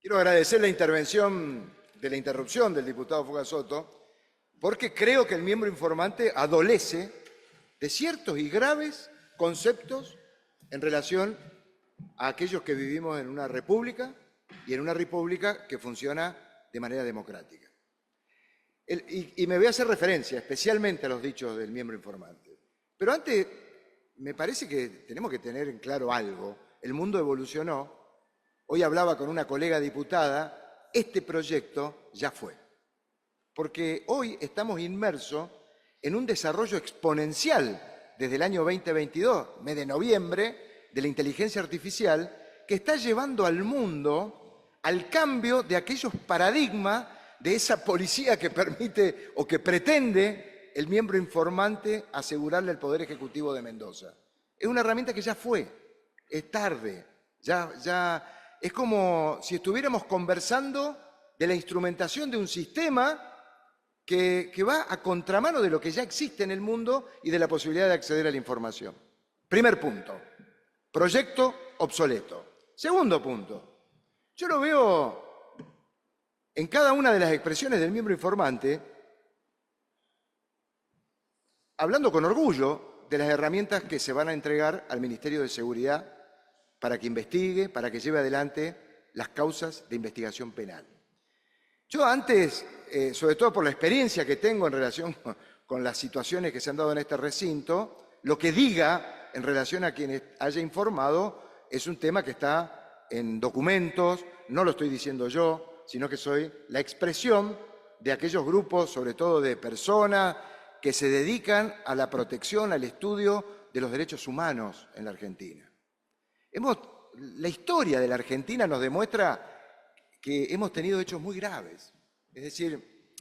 Quiero agradecer la intervención de la interrupción del diputado Fugazzotto, porque creo que el miembro informante adolece de ciertos y graves conceptos en relación a aquellos que vivimos en una república y en una república que funciona de manera democrática. Y me voy a hacer referencia especialmente a los dichos del miembro informante. Pero antes, me parece que tenemos que tener en claro algo. El mundo evolucionó. Hoy hablaba con una colega diputada, este proyecto ya fue. Porque hoy estamos inmersos en un desarrollo exponencial desde el año 2022, mes de noviembre, de la inteligencia artificial, que está llevando al mundo al cambio de aquellos paradigmas de esa policía que permite o que pretende el miembro informante asegurarle el Poder Ejecutivo de Mendoza. Es una herramienta que ya fue, es tarde, ya es como si estuviéramos conversando de la instrumentación de un sistema que va a contramano de lo que ya existe en el mundo y de la posibilidad de acceder a la información. Primer punto, proyecto obsoleto. Segundo punto, yo lo veo en cada una de las expresiones del miembro informante, hablando con orgullo de las herramientas que se van a entregar al Ministerio de Seguridad para que investigue, para que lleve adelante las causas de investigación penal. Yo antes, sobre todo por la experiencia que tengo en relación con las situaciones que se han dado en este recinto, lo que diga en relación a quienes haya informado es un tema que está en documentos, no lo estoy diciendo yo, sino que soy la expresión de aquellos grupos, sobre todo de personas que se dedican a la protección, al estudio de los derechos humanos en la Argentina. La historia de la Argentina nos demuestra que hemos tenido hechos muy graves. Es decir,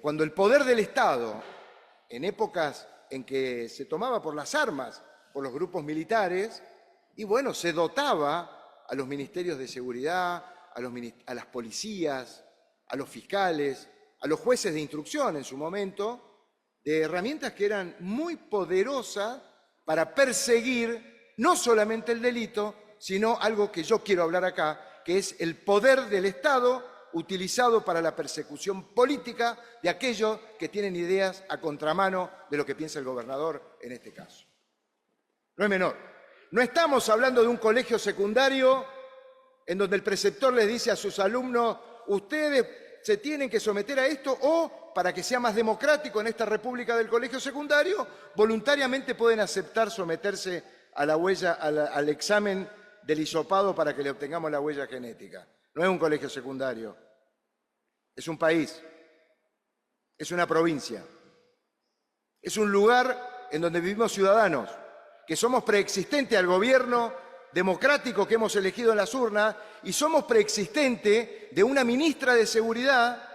cuando el poder del Estado, en épocas en que se tomaba por las armas por los grupos militares, y bueno, se dotaba a los ministerios de seguridad, a las policías, a los fiscales, a los jueces de instrucción en su momento, de herramientas que eran muy poderosas para perseguir no solamente el delito, sino algo que yo quiero hablar acá, que es el poder del Estado utilizado para la persecución política de aquellos que tienen ideas a contramano de lo que piensa el gobernador en este caso. No es menor. No estamos hablando de un colegio secundario en donde el preceptor les dice a sus alumnos, ustedes se tienen que someter a esto o, para que sea más democrático en esta república del colegio secundario, voluntariamente pueden aceptar someterse a la huella, al examen del hisopado para que le obtengamos la huella genética. No es un colegio secundario, es un país, es una provincia, es un lugar en donde vivimos ciudadanos, que somos preexistentes al gobierno democrático que hemos elegido en las urnas y somos preexistentes de una ministra de Seguridad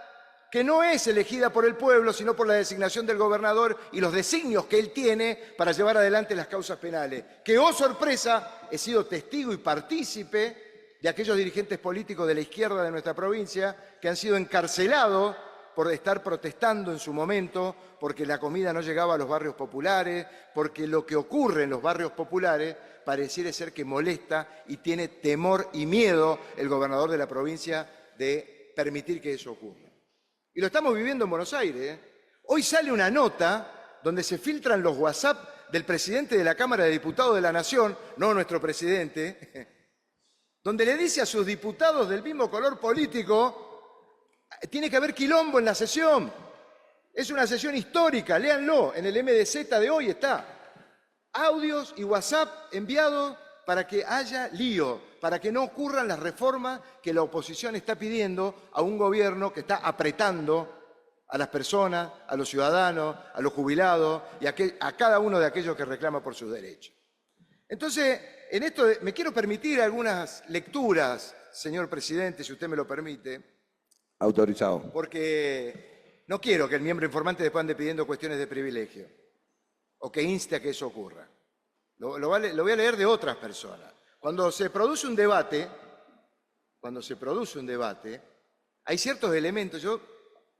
que no es elegida por el pueblo, sino por la designación del gobernador y los designios que él tiene para llevar adelante las causas penales. Que, oh sorpresa, he sido testigo y partícipe de aquellos dirigentes políticos de la izquierda de nuestra provincia que han sido encarcelados por estar protestando en su momento, porque la comida no llegaba a los barrios populares, porque lo que ocurre en los barrios populares pareciera ser que molesta y tiene temor y miedo el gobernador de la provincia de permitir que eso ocurra. Y lo estamos viviendo en Buenos Aires. Hoy sale una nota donde se filtran los WhatsApp del presidente de la Cámara de Diputados de la Nación, no nuestro presidente, donde le dice a sus diputados del mismo color político, tiene que haber quilombo en la sesión. Es una sesión histórica, léanlo, en el MDZ de hoy está. Audios y WhatsApp enviados para que haya lío, para que no ocurran las reformas que la oposición está pidiendo a un gobierno que está apretando a las personas, a los ciudadanos, a los jubilados y a cada uno de aquellos que reclama por sus derechos. Entonces, en esto me quiero permitir algunas lecturas, señor presidente, si usted me lo permite. Autorizado. Porque no quiero que el miembro informante después ande pidiendo cuestiones de privilegio o que inste a que eso ocurra. Lo voy a leer de otras personas. Cuando se produce un debate, hay ciertos elementos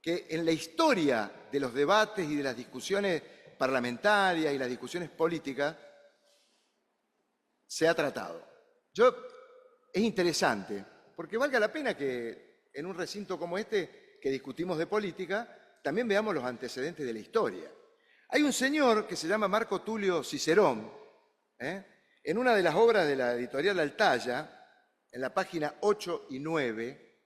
que en la historia de los debates y de las discusiones parlamentarias y las discusiones políticas se ha tratado. Es interesante, porque valga la pena que en un recinto como este, que discutimos de política, también veamos los antecedentes de la historia. Hay un señor que se llama Marco Tulio Cicerón, en una de las obras de la editorial Altaya, en la página 8 y 9,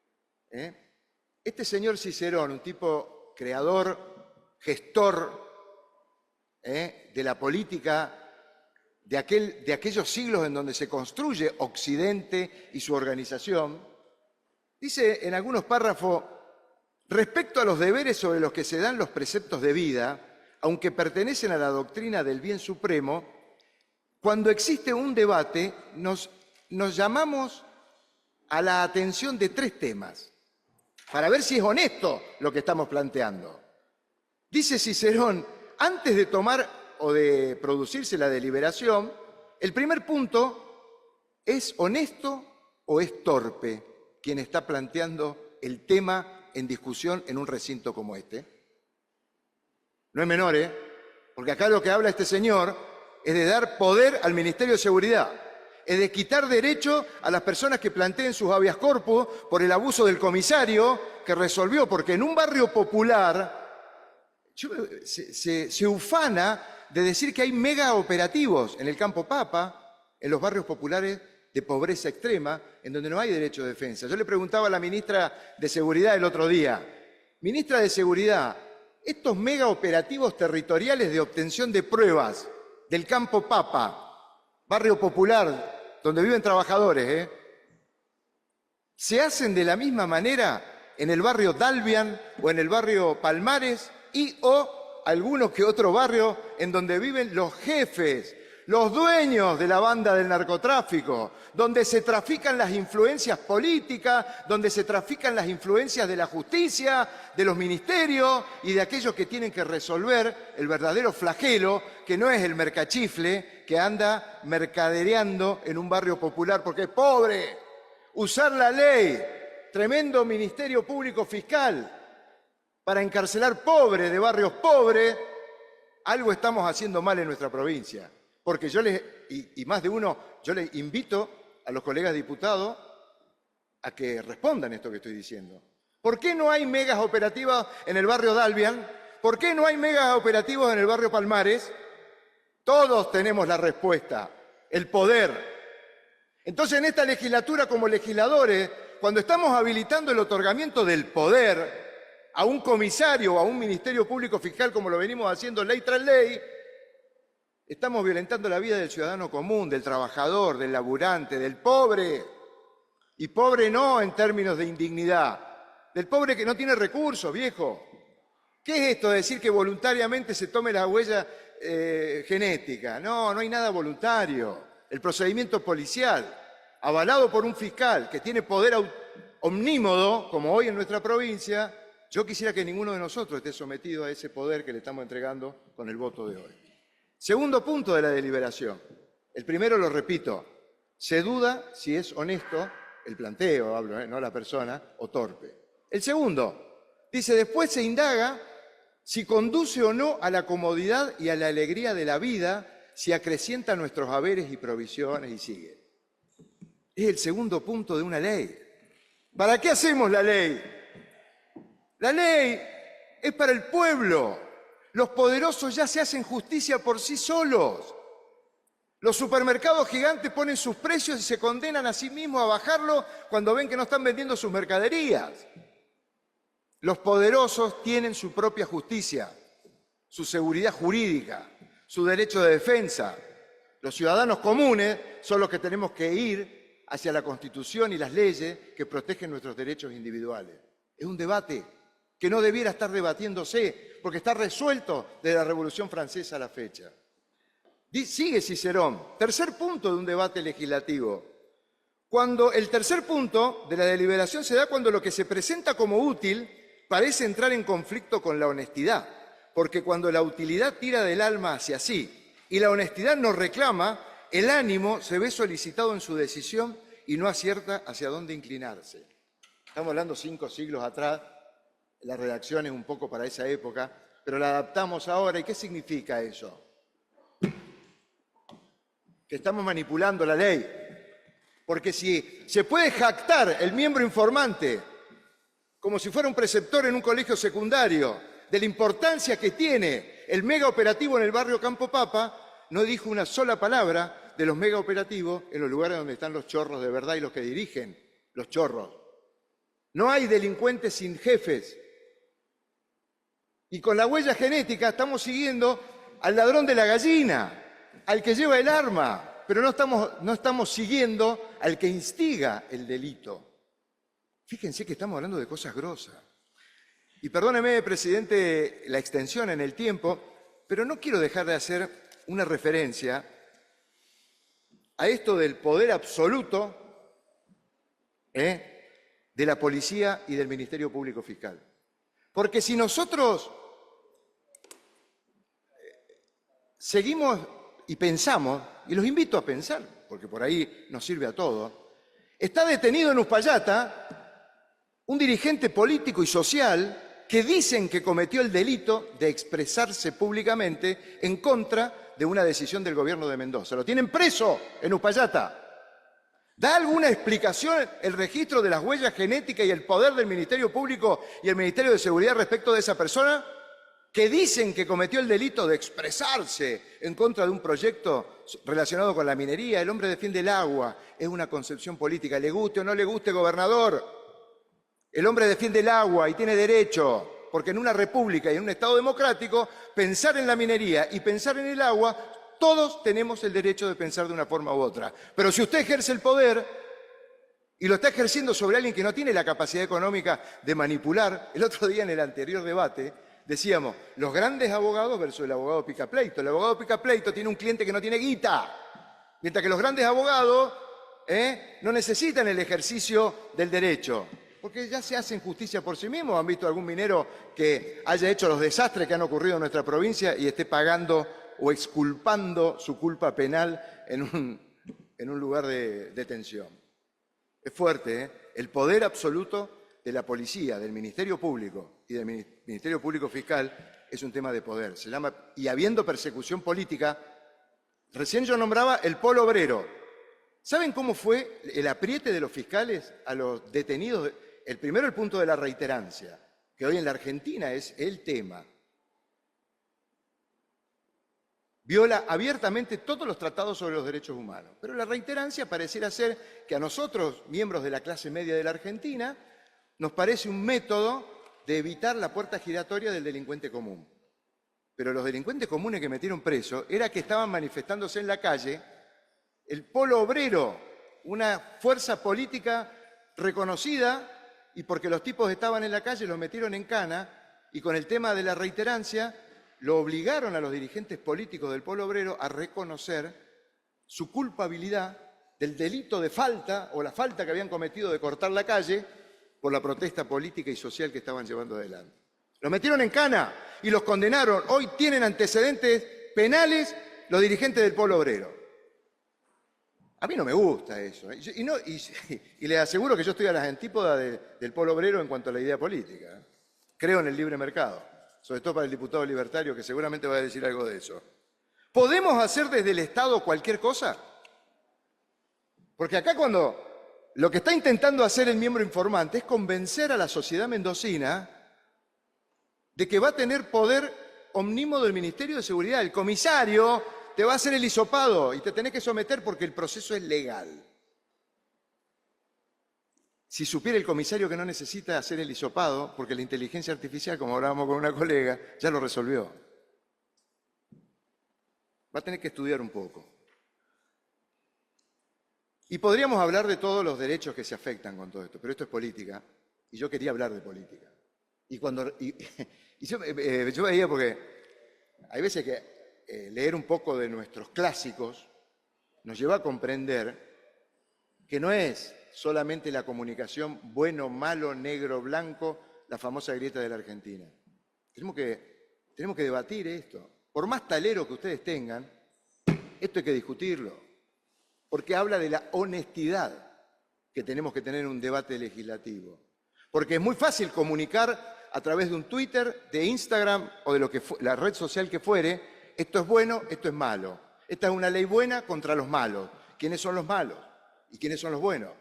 este señor Cicerón, un tipo creador, gestor de la política de aquellos siglos en donde se construye Occidente y su organización, dice en algunos párrafos, respecto a los deberes sobre los que se dan los preceptos de vida, aunque pertenecen a la doctrina del bien supremo, cuando existe un debate nos llamamos a la atención de 3 temas, para ver si es honesto lo que estamos planteando. Dice Cicerón, antes de tomar o de producirse la deliberación, el primer punto, ¿es honesto o es torpe quien está planteando el tema en discusión en un recinto como este? No es menor, porque acá lo que habla este señor es de dar poder al Ministerio de Seguridad, es de quitar derecho a las personas que planteen sus habeas corpus por el abuso del comisario que resolvió, porque en un barrio popular se ufana de decir que hay mega operativos en el Campo Papa, en los barrios populares de pobreza extrema, en donde no hay derecho de defensa. Yo le preguntaba a la ministra de Seguridad el otro día, ministra de Seguridad, estos mega operativos territoriales de obtención de pruebas del Campo Papa, barrio popular, donde viven trabajadores, ¿se hacen de la misma manera en el barrio Dalbian o en el barrio Palmares y o algunos que otro barrio en donde viven los jefes, los dueños de la banda del narcotráfico, donde se trafican las influencias políticas, donde se trafican las influencias de la justicia, de los ministerios y de aquellos que tienen que resolver el verdadero flagelo, que no es el mercachifle que anda mercadereando en un barrio popular porque es pobre? Usar la ley, tremendo ministerio público fiscal, para encarcelar pobres de barrios pobres, algo estamos haciendo mal en nuestra provincia. Porque yo y más de uno, yo les invito a los colegas diputados a que respondan esto que estoy diciendo. ¿Por qué no hay megas operativas en el barrio Dalbian? ¿Por qué no hay megas operativos en el barrio Palmares? Todos tenemos la respuesta, el poder. Entonces, en esta legislatura, como legisladores, cuando estamos habilitando el otorgamiento del poder a un comisario o a un ministerio público fiscal, como lo venimos haciendo ley tras ley, estamos violentando la vida del ciudadano común, del trabajador, del laburante, del pobre. Y pobre no en términos de indignidad, del pobre que no tiene recursos, viejo. ¿Qué es esto de decir que voluntariamente se tome la huella genética? No, no hay nada voluntario. El procedimiento policial, avalado por un fiscal que tiene poder omnímodo, como hoy en nuestra provincia, yo quisiera que ninguno de nosotros esté sometido a ese poder que le estamos entregando con el voto de hoy. Segundo punto de la deliberación. El primero, lo repito, se duda si es honesto, el planteo, hablo, no la persona, o torpe. El segundo, dice, después se indaga si conduce o no a la comodidad y a la alegría de la vida, si acrecienta nuestros haberes y provisiones, y sigue. Es el segundo punto de una ley. ¿Para qué hacemos la ley? La ley es para el pueblo. Los poderosos ya se hacen justicia por sí solos. Los supermercados gigantes ponen sus precios y se condenan a sí mismos a bajarlo cuando ven que no están vendiendo sus mercaderías. Los poderosos tienen su propia justicia, su seguridad jurídica, su derecho de defensa. Los ciudadanos comunes son los que tenemos que ir hacia la Constitución y las leyes que protegen nuestros derechos individuales. Es un debate que no debiera estar debatiéndose, porque está resuelto desde la Revolución Francesa a la fecha. Sigue Cicerón, tercer punto de un debate legislativo. Cuando el tercer punto de la deliberación se da cuando lo que se presenta como útil parece entrar en conflicto con la honestidad, porque cuando la utilidad tira del alma hacia sí y la honestidad nos reclama, el ánimo se ve solicitado en su decisión y no acierta hacia dónde inclinarse. Estamos hablando 5 siglos atrás, la redacción es un poco para esa época, pero la adaptamos ahora. ¿Y qué significa eso? Que estamos manipulando la ley, Porque si se puede jactar el miembro informante como si fuera un preceptor en un colegio secundario de la importancia que tiene el mega operativo en el barrio Campo Papa, no dijo una sola palabra de los mega operativos en los lugares donde están los chorros de verdad y los que dirigen los chorros. No hay delincuentes sin jefes. Y con la huella genética estamos siguiendo al ladrón de la gallina, al que lleva el arma, pero no estamos siguiendo al que instiga el delito. Fíjense que estamos hablando de cosas grosas. Y perdóneme, presidente, la extensión en el tiempo, pero no quiero dejar de hacer una referencia a esto del poder absoluto de la policía y del Ministerio Público Fiscal. Porque si nosotros seguimos y pensamos, y los invito a pensar, porque por ahí nos sirve a todos, está detenido en Uspallata un dirigente político y social que dicen que cometió el delito de expresarse públicamente en contra de una decisión del gobierno de Mendoza. Lo tienen preso en Uspallata. ¿Da alguna explicación el registro de las huellas genéticas y el poder del Ministerio Público y el Ministerio de Seguridad respecto de esa persona? Que dicen que cometió el delito de expresarse en contra de un proyecto relacionado con la minería. El hombre defiende el agua, es una concepción política, le guste o no le guste, gobernador. El hombre defiende el agua y tiene derecho, porque en una república y en un Estado democrático, pensar en la minería y pensar en el agua, todos tenemos el derecho de pensar de una forma u otra. Pero si usted ejerce el poder y lo está ejerciendo sobre alguien que no tiene la capacidad económica de manipular, el otro día en el anterior debate decíamos, los grandes abogados versus el abogado picapleito. El abogado picapleito tiene un cliente que no tiene guita, mientras que los grandes abogados no necesitan el ejercicio del derecho, porque ya se hacen justicia por sí mismos. ¿Han visto algún minero que haya hecho los desastres que han ocurrido en nuestra provincia y esté pagando o exculpando su culpa penal en un lugar de detención? Es fuerte, El poder absoluto de la policía, del Ministerio Público y del Ministerio Público Fiscal es un tema de poder. Se llama, y habiendo persecución política, recién yo nombraba el polo obrero. ¿Saben cómo fue el apriete de los fiscales a los detenidos? El primero, el punto de la reiterancia, que hoy en la Argentina es el tema. Viola abiertamente todos los tratados sobre los derechos humanos. Pero la reiterancia pareciera ser que a nosotros, miembros de la clase media de la Argentina, nos parece un método de evitar la puerta giratoria del delincuente común. Pero los delincuentes comunes que metieron presos era que estaban manifestándose en la calle, el polo obrero, una fuerza política reconocida, y porque los tipos estaban en la calle los metieron en cana, y con el tema de la reiterancia lo obligaron a los dirigentes políticos del polo obrero a reconocer su culpabilidad del delito de falta o la falta que habían cometido de cortar la calle por la protesta política y social que estaban llevando adelante. Los metieron en cana y los condenaron. Hoy tienen antecedentes penales los dirigentes del polo obrero. A mí no me gusta eso. Y les aseguro que yo estoy a las antípodas del polo obrero en cuanto a la idea política. Creo en el libre mercado, sobre todo para el diputado libertario que seguramente va a decir algo de eso. ¿Podemos hacer desde el Estado cualquier cosa? Porque acá cuando lo que está intentando hacer el miembro informante es convencer a la sociedad mendocina de que va a tener poder omnímodo del Ministerio de Seguridad. El comisario te va a hacer el hisopado y te tenés que someter porque el proceso es legal. Si supiera el comisario que no necesita hacer el hisopado, porque la inteligencia artificial, como hablábamos con una colega, ya lo resolvió. Va a tener que estudiar un poco. Y podríamos hablar de todos los derechos que se afectan con todo esto, pero esto es política, y yo quería hablar de política. Yo veía, porque hay veces que leer un poco de nuestros clásicos nos lleva a comprender que no es solamente la comunicación bueno, malo, negro, blanco, la famosa grieta de la Argentina. Tenemos que debatir esto. Por más talero que ustedes tengan, esto hay que discutirlo, porque habla de la honestidad que tenemos que tener en un debate legislativo. Porque es muy fácil comunicar a través de un Twitter, de Instagram o de la red social que fuere, esto es bueno, esto es malo. Esta es una ley buena contra los malos. ¿Quiénes son los malos? ¿Y quiénes son los buenos?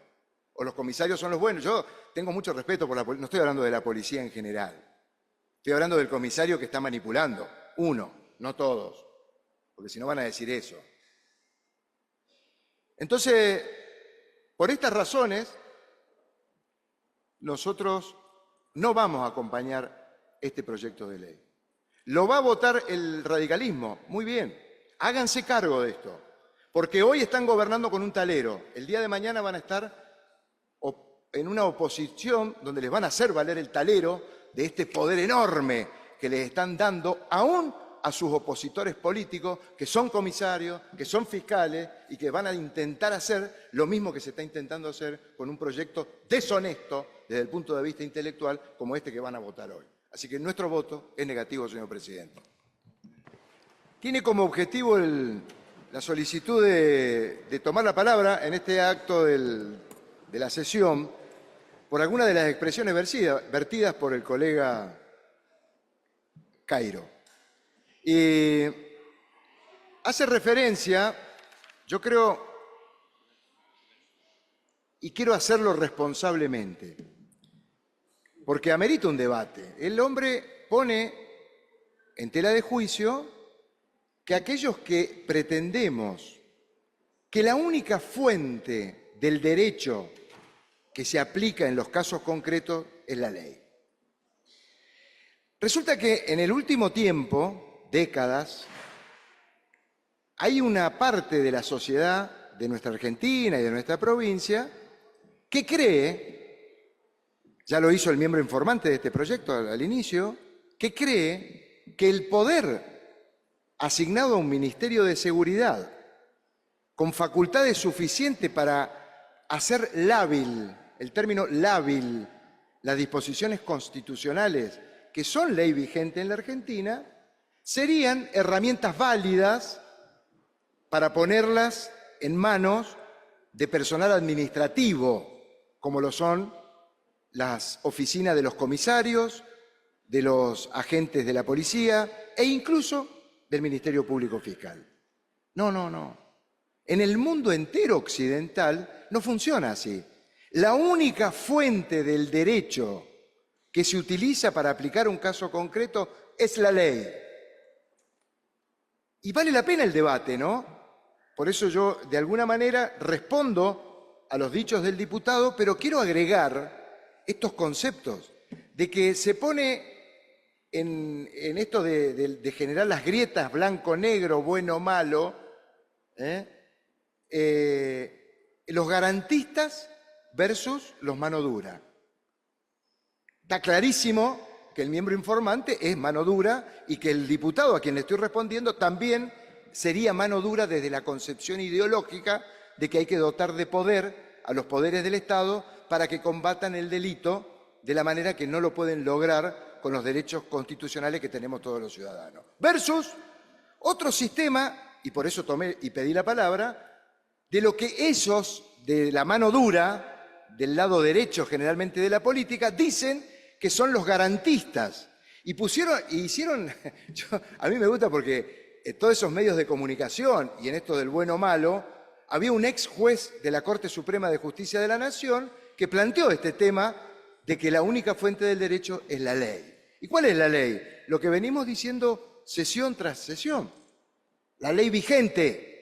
¿O los comisarios son los buenos? Yo tengo mucho respeto por la policía, no estoy hablando de la policía en general. Estoy hablando del comisario que está manipulando. Uno, no todos, porque si no van a decir eso. Entonces, por estas razones, nosotros no vamos a acompañar este proyecto de ley. Lo va a votar el radicalismo, muy bien, háganse cargo de esto, porque hoy están gobernando con un talero, el día de mañana van a estar en una oposición donde les van a hacer valer el talero de este poder enorme que les están dando aún a sus opositores políticos, que son comisarios, que son fiscales y que van a intentar hacer lo mismo que se está intentando hacer con un proyecto deshonesto desde el punto de vista intelectual como este que van a votar hoy. Así que nuestro voto es negativo, señor presidente. Tiene como objetivo la solicitud de tomar la palabra en este acto de la sesión por alguna de las expresiones vertidas por el colega Cairo. Y hace referencia, yo creo, y quiero hacerlo responsablemente, porque amerita un debate. El hombre pone en tela de juicio que aquellos que pretendemos que la única fuente del derecho que se aplica en los casos concretos es la ley. Resulta que en el último tiempo, décadas, hay una parte de la sociedad de nuestra Argentina y de nuestra provincia que cree, ya lo hizo el miembro informante de este proyecto al inicio, que cree que el poder asignado a un Ministerio de Seguridad con facultades suficientes para hacer lábil, el término lábil, las disposiciones constitucionales que son ley vigente en la Argentina, serían herramientas válidas para ponerlas en manos de personal administrativo, como lo son las oficinas de los comisarios, de los agentes de la policía e incluso del Ministerio Público Fiscal. No. En el mundo entero occidental no funciona así. La única fuente del derecho que se utiliza para aplicar un caso concreto es la ley. Y vale la pena el debate, ¿no? Por eso yo, de alguna manera, respondo a los dichos del diputado, pero quiero agregar estos conceptos de que se pone en esto de generar las grietas blanco-negro, bueno-malo, los garantistas versus los mano dura. Está clarísimo que el miembro informante es mano dura y que el diputado a quien le estoy respondiendo también sería mano dura desde la concepción ideológica de que hay que dotar de poder a los poderes del Estado para que combatan el delito de la manera que no lo pueden lograr con los derechos constitucionales que tenemos todos los ciudadanos. Versus otro sistema, y por eso tomé y pedí la palabra, de lo que ellos, de la mano dura, del lado derecho generalmente de la política, dicen que son los garantistas. Y hicieron, a mí me gusta porque en todos esos medios de comunicación y en esto del bueno o malo, había un ex juez de la Corte Suprema de Justicia de la Nación que planteó este tema de que la única fuente del derecho es la ley. ¿Y cuál es la ley? Lo que venimos diciendo sesión tras sesión, la ley vigente.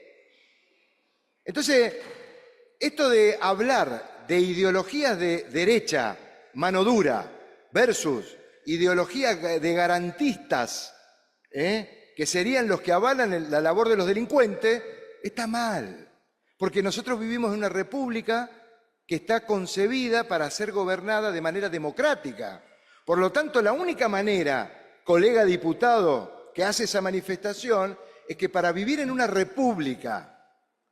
Entonces, esto de hablar de ideologías de derecha, mano dura, versus ideologías de garantistas, que serían los que avalan la labor de los delincuentes, está mal. Porque nosotros vivimos en una república que está concebida para ser gobernada de manera democrática. Por lo tanto, la única manera, colega diputado, que hace esa manifestación, es que para vivir en una república,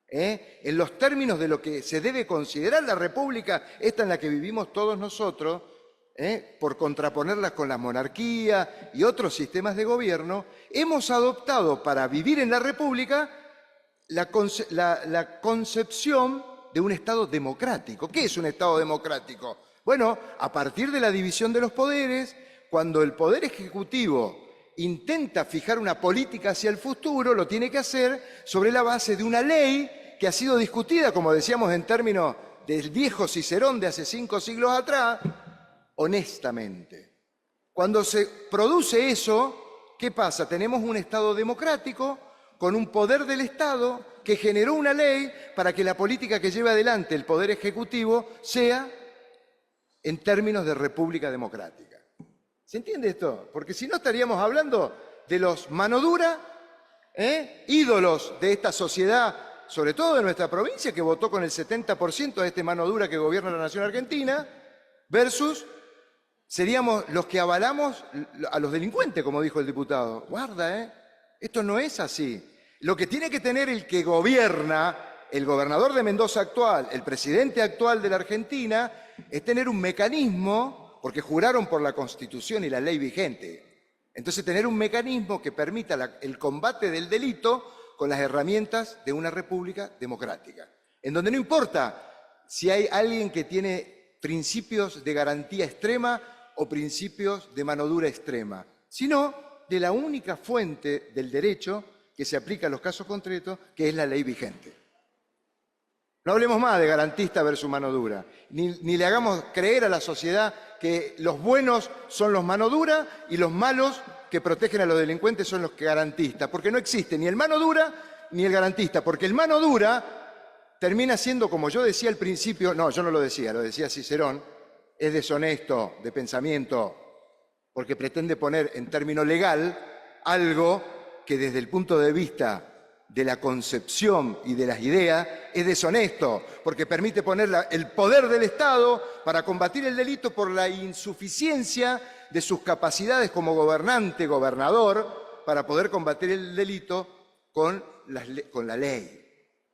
en los términos de lo que se debe considerar la república, esta en la que vivimos todos nosotros, por contraponerlas con la monarquía y otros sistemas de gobierno, hemos adoptado para vivir en la república la concepción de un Estado democrático. ¿Qué es un Estado democrático? Bueno, a partir de la división de los poderes, cuando el Poder Ejecutivo intenta fijar una política hacia el futuro, lo tiene que hacer sobre la base de una ley que ha sido discutida, como decíamos, en términos del viejo Cicerón de hace 5 siglos atrás, honestamente. Cuando se produce eso, ¿qué pasa? Tenemos un Estado democrático con un poder del Estado que generó una ley para que la política que lleve adelante el Poder Ejecutivo sea en términos de república democrática. ¿Se entiende esto? Porque si no estaríamos hablando de los mano dura, ídolos de esta sociedad, sobre todo de nuestra provincia, que votó con el 70% de este mano dura que gobierna la nación argentina, versus seríamos los que avalamos a los delincuentes, como dijo el diputado. Guarda, esto no es así. Lo que tiene que tener el que gobierna, el gobernador de Mendoza actual, el presidente actual de la Argentina, es tener un mecanismo, porque juraron por la Constitución y la ley vigente. Entonces, tener un mecanismo que permita el combate del delito con las herramientas de una república democrática, en donde no importa si hay alguien que tiene principios de garantía extrema o principios de mano dura extrema, sino de la única fuente del derecho que se aplica a los casos concretos, que es la ley vigente. No hablemos más de garantista versus mano dura, ni le hagamos creer a la sociedad que los buenos son los mano dura y los malos que protegen a los delincuentes son los que garantistas, porque no existe ni el mano dura ni el garantista, porque el mano dura termina siendo, como yo decía al principio, no, yo no lo decía Cicerón, es deshonesto de pensamiento, porque pretende poner en término legal algo que desde el punto de vista de la concepción y de las ideas es deshonesto, porque permite poner el poder del Estado para combatir el delito por la insuficiencia de sus capacidades como gobernante, gobernador, para poder combatir el delito con la ley,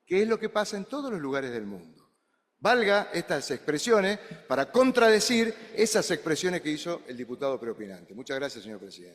que es lo que pasa en todos los lugares del mundo. Valga estas expresiones para contradecir esas expresiones que hizo el diputado preopinante. Muchas gracias, señor presidente.